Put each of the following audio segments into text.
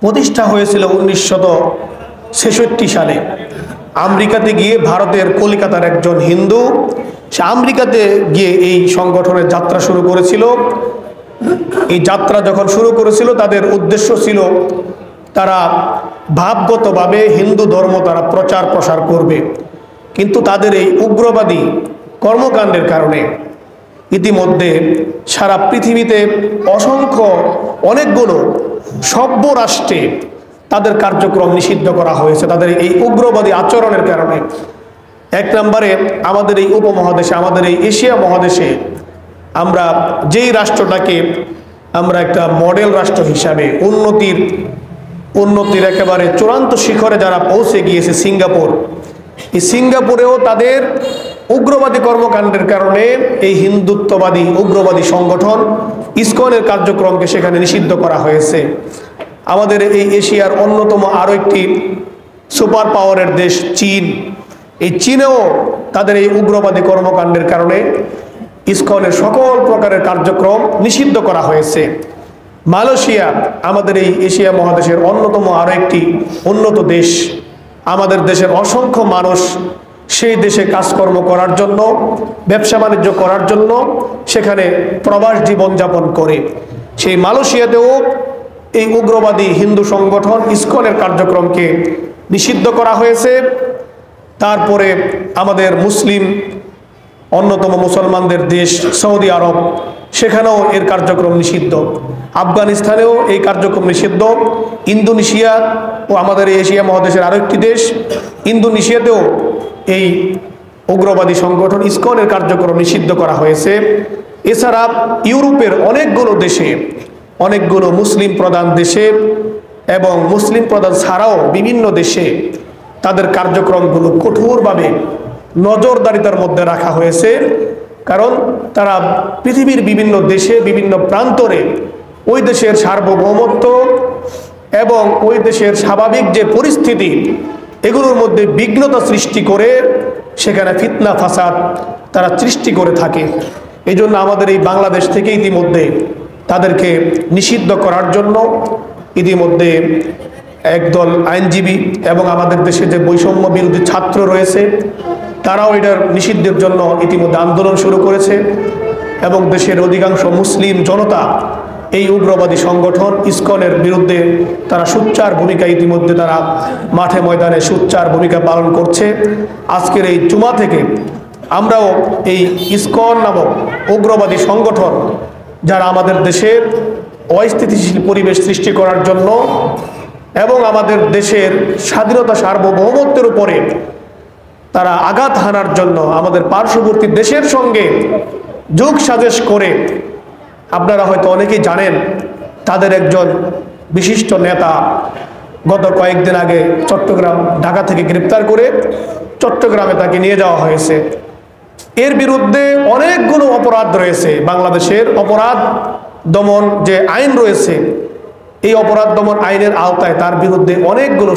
প্রতিষ্ঠা হয়েছিল 1966 সালে। আমেরিকাতে গিয়ে ভারতের কলকাতার একজন হিন্দু সে আমেরিকাতে গিয়ে এই সংগঠনের যাত্রা শুরু করেছিল। এই যাত্রা যখন শুরু করেছিল তাদের উদ্দেশ্য ছিল তারা ভাবগতভাবে হিন্দু ধর্ম তারা প্রচার প্রসার করবে, কিন্তু তাদের এই উগ্রবাদী কর্মকাণ্ডের কারণে ইতিমধ্যে সারা পৃথিবীতে অনেকগুলো সভ্য রাষ্ট্রে তাদের কার্যক্রম নিষিদ্ধ করা হয়েছে তাদের এই উগ্রবাদী আচরণের কারণে। এক নম্বরে আমাদের এই উপমহাদেশে, আমাদের এই এশিয়া মহাদেশে আমরা যেই রাষ্ট্রটাকে আমরা একটা মডেল রাষ্ট্র হিসাবে উন্নতির একেবারে চূড়ান্ত শিখরে যারা পৌঁছে গিয়েছে সিঙ্গাপুর, এই সিঙ্গাপুরেও তাদের উগ্রবাদী কর্মকাণ্ডের কারণে এই হিন্দুত্ববাদী উগ্রবাদী সংগঠন ইসকনের কার্যক্রমকে সেখানে নিষিদ্ধ করা হয়েছে। আমাদের এই এশিয়ার অন্যতম আরও একটি সুপার পাওয়ারের দেশ চীন, এই চীনেও তাদের এই উগ্রবাদী কর্মকাণ্ডের কারণে ইসকনের সকল প্রকারের কার্যক্রম নিষিদ্ধ করা হয়েছে। মালয়েশিয়া আমাদের এই এশিয়া মহাদেশের অন্যতম আরও একটি উন্নত দেশ। আমাদের দেশের অসংখ্য মানুষ সেই দেশে কাজকর্ম করার জন্য, ব্যবসা বাণিজ্য করার জন্য সেখানে প্রবাস জীবনযাপন করে। সেই মালয়েশিয়াতেও এই উগ্রবাদী হিন্দু সংগঠন ইসকনের কার্যক্রমকে নিষিদ্ধ করা হয়েছে। তারপরে আমাদের অন্যতম মুসলমানদের দেশ সৌদি আরব, সেখানেও এর কার্যক্রম নিষিদ্ধ। আফগানিস্তানেও এই কার্যক্রম নিষিদ্ধ। ইন্দোনেশিয়া ও আমাদের এশিয়া মহাদেশের আরও একটি দেশ ইন্দোনেশিয়াতেও এই উগ্রবাদী সংগঠন ইসকনের কার্যক্রম নিষিদ্ধ করা হয়েছে। এছাড়া ইউরোপের অনেকগুলো মুসলিম প্রধান দেশে এবং মুসলিম প্রধান ছাড়াও বিভিন্ন দেশে তাদের কার্যক্রমগুলো কঠোরভাবে নজরদারিতার মধ্যে রাখা হয়েছে, কারণ তারা পৃথিবীর বিভিন্ন দেশে বিভিন্ন প্রান্তরে ওই দেশের সার্বভৌমত্ব এবং ওই দেশের স্বাভাবিক যে পরিস্থিতি এগুলোর মধ্যে বিঘ্নতা সৃষ্টি করে সেখানে ফিতনা ফাসাদ তারা সৃষ্টি করে থাকে। এই জন্য আমাদের এই বাংলাদেশ থেকে ইতিমধ্যে তাদেরকে নিষিদ্ধ করার জন্য ইতিমধ্যে একদল আইনজীবী এবং আমাদের দেশে যে বৈষম্য বিরোধী ছাত্র রয়েছে তারাও এটার নিষিদ্ধের জন্য ইতিমধ্যে আন্দোলন শুরু করেছে এবং দেশের অধিকাংশ মুসলিম জনতা এই উগ্রবাদী সংগঠন ইসকনের বিরুদ্ধে তারা সোচ্চার ভূমিকা ইতিমধ্যে তারা মাঠে ময়দানে সোচ্চার ভূমিকা পালন করছে। আজকের এই জুমা থেকে আমরাও এই ইসকন নামক উগ্রবাদী সংগঠন যারা আমাদের দেশের অস্থিতিশীল পরিবেশ সৃষ্টি করার জন্য এবং আমাদের দেশের স্বাধীনতা সার্বভৌমত্বের উপরে তারা আঘাত হানার জন্য আমাদের পার্শ্ববর্তী দেশের সঙ্গে যোগ সাজেশ করে, আপনারা হয়তো অনেকেই জানেন তাদের একজন বিশিষ্ট নেতা গত কয়েকদিন আগে ঢাকা থেকে গ্রেপ্তার করে চট্টগ্রামে তাকে নিয়ে যাওয়া হয়েছে। এর বিরুদ্ধে অনেকগুলো অপরাধ রয়েছে। বাংলাদেশের অপরাধ দমন যে আইন রয়েছে এই অপরাধ দমন আইনের আওতায় তার বিরুদ্ধে অনেকগুলো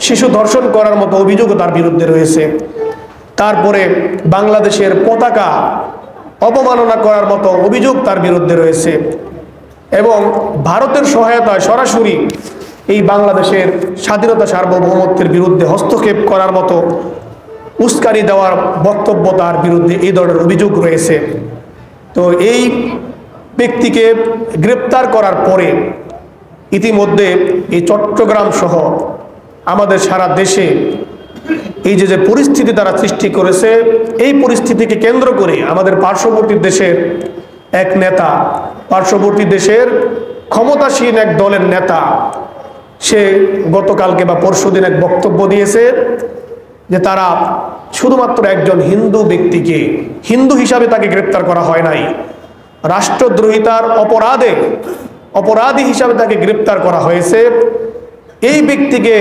শিশু ধর্ষণ করার মতো অভিযোগও তার বিরুদ্ধে রয়েছে। তারপরে বাংলাদেশের পতাকা অবমাননা করার মতো অভিযোগ তার বিরুদ্ধে রয়েছে এবং ভারতের সহায়তায় সরাসরি এই বাংলাদেশের স্বাধীনতা সার্বভৌমত্বের বিরুদ্ধে হস্তক্ষেপ করার মতো উস্কানি দেওয়ার বক্তব্য তার বিরুদ্ধে এই ধরনের অভিযোগ রয়েছে। তো এই ব্যক্তিকে গ্রেপ্তার করার পরে ইতিমধ্যে এই চট্টগ্রাম সহ আমাদের সারা দেশে এই যে পরিস্থিতি তারা সৃষ্টি করেছে, এই পরিস্থিতিকে কেন্দ্র করে আমাদের পার্শ্ববর্তী দেশের এক নেতা, পার্শ্ববর্তী দেশের ক্ষমতাসীন এক দলের নেতা, সে গতকালকে বা পরশুদিন এক বক্তব্য দিয়েছে যে তারা শুধুমাত্র একজন হিন্দু ব্যক্তিকে হিন্দু হিসাবে তাকে গ্রেপ্তার করা হয় নাই, রাষ্ট্রদ্রোহিতার অপরাধী হিসাবে তাকে গ্রেপ্তার করা হয়েছে। এই ব্যক্তিকে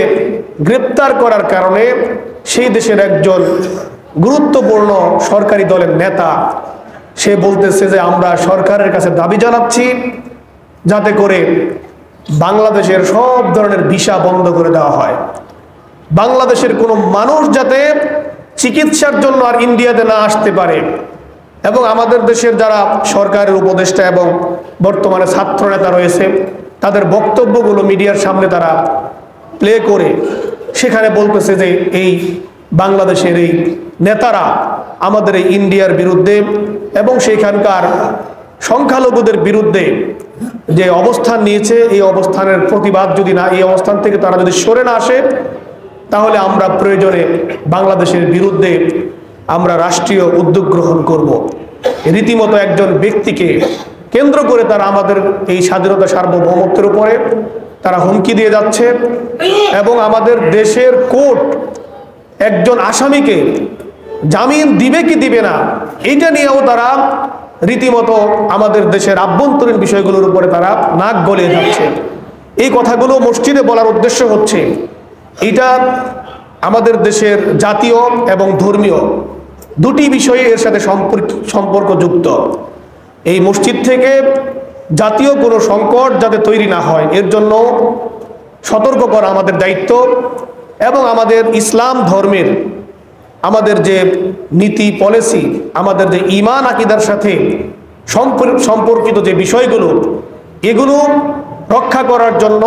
গ্রেপ্তার করার কারণে সেই দেশের একজন গুরুত্বপূর্ণ সরকারি দলের নেতা সে বলতেছে যে আমরা সরকারের কাছে দাবি জানাচ্ছি যাতে করে বাংলাদেশের সব ধরনের ভিসা বন্ধ করে দেওয়া হয়, বাংলাদেশের কোনো মানুষ যাতে চিকিৎসার জন্য আর ইন্ডিয়াতে না আসতে পারে, এবং আমাদের দেশের যারা সরকারের উপদেষ্টা এবং বর্তমানে ছাত্র নেতা রয়েছে তাদের বক্তব্যগুলো মিডিয়ার সামনে তারা প্লে করে সেখানে বলতেছে যে এই বাংলাদেশের এই নেতারা আমাদের এই ইন্ডিয়ার বিরুদ্ধে এবং সেখানকার সংখ্যালঘুদের বিরুদ্ধে যে অবস্থান নিয়েছে, এই অবস্থানের প্রতিবাদ যদি না, এই অবস্থান থেকে তারা যদি সরে না আসে, তাহলে আমরা প্রয়োজনে বাংলাদেশের বিরুদ্ধে আমরা রাষ্ট্রীয় উদ্যোগ গ্রহণ করব। রীতিমতো একজন ব্যক্তিকে কেন্দ্র করে তারা আমাদের এই স্বাধীনতা সার্বভৌমত্বের উপরে তারা হুমকি দিয়ে যাচ্ছে এবং আমাদের দেশের কোর্ট একজন আসামিকে জামিন দিবে কি দিবে না এইটা নিয়েও তারা রীতিমতো আমাদের দেশের আভ্যন্তরীণ বিষয়গুলোর উপরে তারা নাক গলিয়ে যাচ্ছে। এই কথাগুলো মসজিদে বলার উদ্দেশ্য হচ্ছে এটা আমাদের দেশের জাতীয় এবং ধর্মীয় দুটি বিষয়ে এর সাথে সম্পর্কযুক্ত। এই মসজিদ থেকে জাতীয় কোনো সংকট যাতে তৈরি না হয় এর জন্য সতর্ক করা আমাদের দায়িত্ব এবং আমাদের ইসলাম ধর্মের আমাদের যে নীতি পলিসি, আমাদের যে ঈমান আকীদার সাথে সম্পর্কিত যে বিষয়গুলো, এগুলো রক্ষা করার জন্য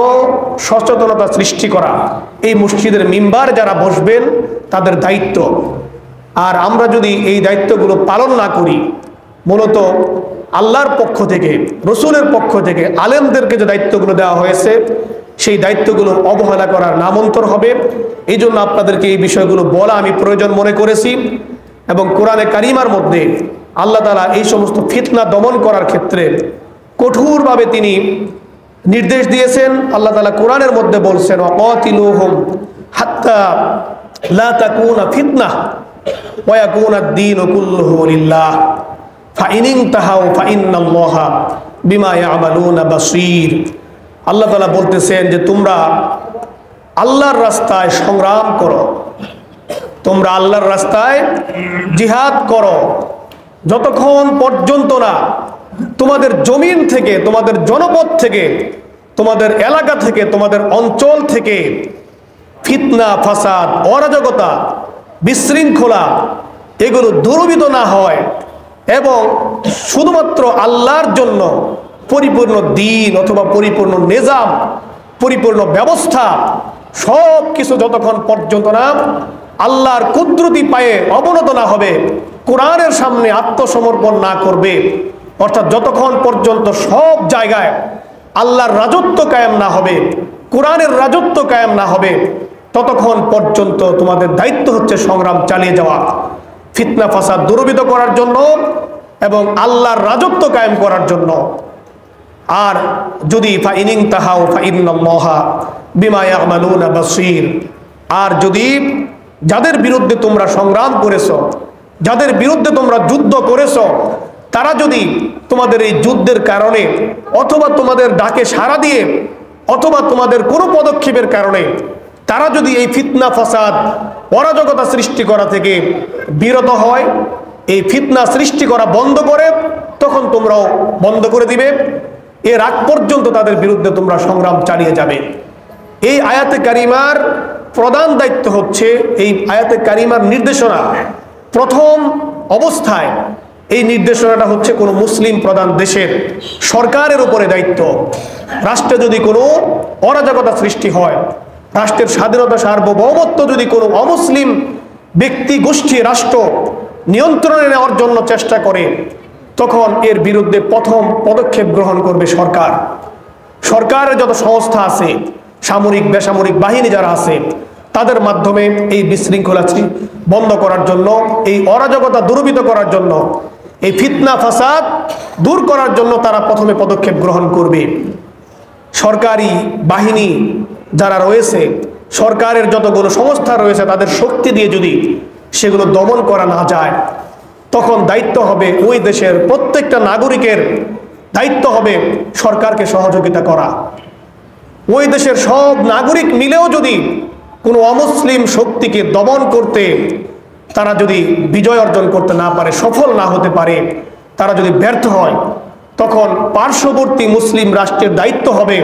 সচেতনতা সৃষ্টি করা এই মসজিদের মিম্বার যারা বসবেন তাদের দায়িত্ব। আর আমরা যদি এই দায়িত্বগুলো পালন না করি, মূলত আল্লাহর পক্ষ থেকে, রসুলের পক্ষ থেকে আলেমদেরকে যে দায়িত্বগুলো দেওয়া হয়েছে সেই দায়িত্বগুলো অবহেলা করার নামান্তর হবে। এই জন্য আপনাদেরকে এই বিষয়গুলো বলা আমি প্রয়োজন মনে করেছি। এবং কোরআনে কারিমার মধ্যে আল্লাহ তাআলা এই সমস্ত ফিতনা দমন করার ক্ষেত্রে কঠোরভাবে তিনি নির্দেশ দিয়েছেন। আল্লাহ তাআলা কোরআনের মধ্যে বলছেন, ওয়াকাতিলুহুম হাত্তা লা তাকুনা ফিতনাহ ওয়া ইয়াকুনা আদ-দীনু কুল্লুহু লিল্লাহ ফাইন ইনতাহাউ ফাইন্নাল্লাহা বিমা ইয়ামালুনা বাসীর। আল্লাহ তাআলা বলতেছেন যে তোমরা আল্লাহর রাস্তায় সংগ্রাম করো, তোমরা আল্লাহর রাস্তায় জিহাদ করো, যতক্ষণ পর্যন্ত না তোমাদের জমিন থেকে, তোমাদের জনপদ থেকে, তোমাদের এলাকা থেকে, তোমাদের অঞ্চল থেকে ফিতনা, ফাসাদ, অরাজকতা, বিশৃঙ্খলা এগুলো দূরীভূত না হয় এবং শুধুমাত্র আল্লাহর জন্য পরিপূর্ণ দ্বীন অথবা পরিপূর্ণ নিজাম, পরিপূর্ণ ব্যবস্থা সব কিছু যতক্ষণ পর্যন্ত না আল্লাহর কুদরতি পায়ে অবনত না হবে, কোরআনের সামনে আত্মসমর্পণ না করবে, অর্থাৎ যতক্ষণ পর্যন্ত সব জায়গায় আল্লাহর রাজত্ব কায়েম না হবে, কোরআনের রাজত্ব কায়েম না হবে, ততক্ষণ পর্যন্ত তোমাদের দায়িত্ব হচ্ছে সংগ্রাম চালিয়ে যাওয়া, ফিতনা ফাসাদ দূরীভূত করার জন্য এবং আল্লাহর রাজত্ব কায়েম করার জন্য। আর যদি ফাইন ইনতাহাউ ফাইন্নাল্লাহা বিমা ইয়ামালুনা বাসীর, আর যদি যাদের বিরুদ্ধে তোমরা সংগ্রাম করেছো, যাদের বিরুদ্ধে তোমরা যুদ্ধ করেছো, তারা যদি তোমাদের এই যুদ্ধের কারণে অথবা তোমাদের ডাকে সাড়া দিয়ে অথবা তোমাদের কোনো পদক্ষেপের কারণে তারা যদি এই ফিতনা ফাসাদ অরাজকতা সৃষ্টি করা থেকে বিরত হয়, এই ফিতনা সৃষ্টি করা বন্ধ করে, তখন তোমরাও বন্ধ করে দিবে। এর আগ পর্যন্ত তাদের বিরুদ্ধে তোমরা সংগ্রাম চালিয়ে যাবে। এই আয়াতে কারিমার প্রধান দায়িত্ব হচ্ছে, এই আয়াতে কারিমার নির্দেশনা প্রথম অবস্থায় এই নির্দেশনাটা হচ্ছে কোনো মুসলিম প্রধান দেশের সরকারের উপরে দায়িত্ব। রাষ্ট্রে যদি কোনো অরাজকতা সৃষ্টি হয়, রাষ্ট্রের স্বাধীনতা সার্বভৌমত্ব যদি কোনো অমুসলিম ব্যক্তি গোষ্ঠী রাষ্ট্র নিয়ন্ত্রণে নেওয়ার জন্য চেষ্টা করে, তখন এর বিরুদ্ধে প্রথম পদক্ষেপ গ্রহণ করবে সরকার। সরকারের যত সংস্থা আছে, সামরিক বেসামরিক বাহিনী যারা আছে, তাদের মাধ্যমে এই বিশৃঙ্খলা বন্ধ করার জন্য, এই অরাজকতা দূরীভূত করার জন্য, এই ফিতনা ফাসাদ দূর করার জন্য তারা প্রথমে পদক্ষেপ গ্রহণ করবে। সরকারি বাহিনী যারা রয়েছে, সরকারের যতগুলো সংস্থা রয়েছে, তাদের শক্তি দিয়ে যদি সেগুলো দমন করা না যায়, তখন দায়িত্ব হবে ওই দেশের প্রত্যেকটা নাগরিকের দায়িত্ব হবে সরকারকে সহযোগিতা করা। ওই দেশের সব নাগরিক মিলেও যদি কোনো অমুসলিম শক্তিকে দমন করতে তারা যদি বিজয় অর্জন করতে না পারে, সফল না হতে পারে, তারা যদি ব্যর্থ হয়, তখন পার্শ্ববর্তী মুসলিম রাষ্ট্রের দায়িত্ব হবে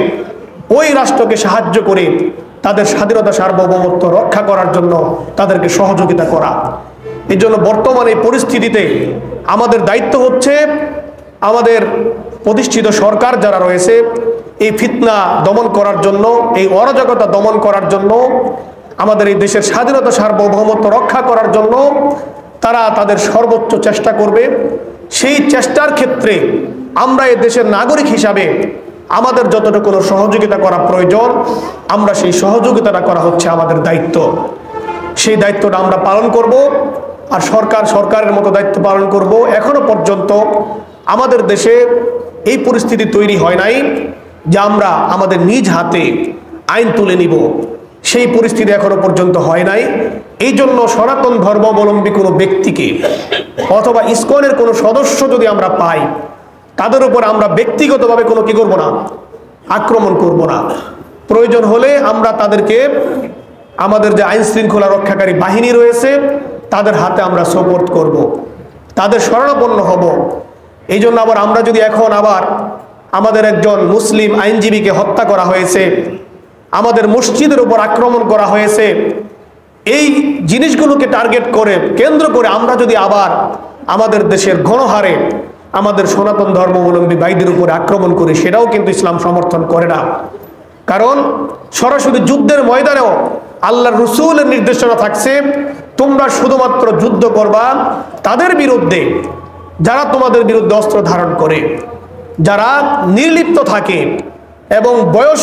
ওই রাষ্ট্রকে সাহায্য করে তাদের স্বাধীনতা সার্বভৌমত্ব রক্ষা করার জন্য তাদেরকে সহযোগিতা করা। এই জন্য বর্তমান এই পরিস্থিতিতে আমাদের দায়িত্ব হচ্ছে আমাদের প্রতিষ্ঠিত সরকার যারা রয়েছে, এই ফিতনা দমন করার জন্য, এই অরাজকতা দমন করার জন্য, আমাদের এই দেশের স্বাধীনতা সার্বভৌমত্ব রক্ষা করার জন্য তারা তাদের সর্বোচ্চ চেষ্টা করবে। সেই চেষ্টার ক্ষেত্রে আমরা এই দেশের নাগরিক হিসাবে আমাদের যতটুকু সহযোগিতা করা প্রয়োজন, আমরা সেই সহযোগিতাটা করা হচ্ছে আমাদের দায়িত্ব। সেই দায়িত্বটা আমরা পালন করব। আর সরকারের মতো দায়িত্ব পালন করব। এখনো পর্যন্ত আমাদের দেশে এই পরিস্থিতি তৈরি হয় নাই যে আমরা আমাদের নিজ হাতে আইন তুলে নিব, সেই পরিস্থিতি এখনো পর্যন্ত হয় নাই। এই জন্য সনাতন ধর্মাবলম্বী কোনো ব্যক্তিকে অথবা ইসকনের কোনো সদস্য যদি আমরা পাই, তাদের উপর আমরা ব্যক্তিগতভাবে কোনো কি করব না, আক্রমণ করব না। প্রয়োজন হলে আমরা তাদেরকে আমাদের যে আইন শৃঙ্খলা রক্ষাকারী বাহিনী রয়েছে তাদের হাতে আমরা সোপর্দ করব, তাদের শরণাপন্ন হব। এই জন্য আবার আমরা যদি এখন আবার আমাদের একজন মুসলিম আইনজীবীকে হত্যা করা হয়েছে, আমাদের মসজিদের উপর আক্রমণ করা হয়েছে, এই জিনিসগুলোকে টার্গেট করে কেন্দ্র করে আমরা যদি আবার আমাদের দেশের গণহারে আমাদের সনাতন ধর্মাবলম্বী ভাইদের উপরে আক্রমণ করি, সেটাও কিন্তু ইসলাম সমর্থন করে না। কারণ সরাসরি যুদ্ধের ময়দানেও আল্লাহর রাসূলের নির্দেশনা থাকছে, তোমরা শুধুমাত্র যুদ্ধ করবা তাদের বিরুদ্ধে যারা তোমাদের বিরুদ্ধে অস্ত্র ধারণ করে, যারা নির্লিপ্ত থাকে এবং বয়স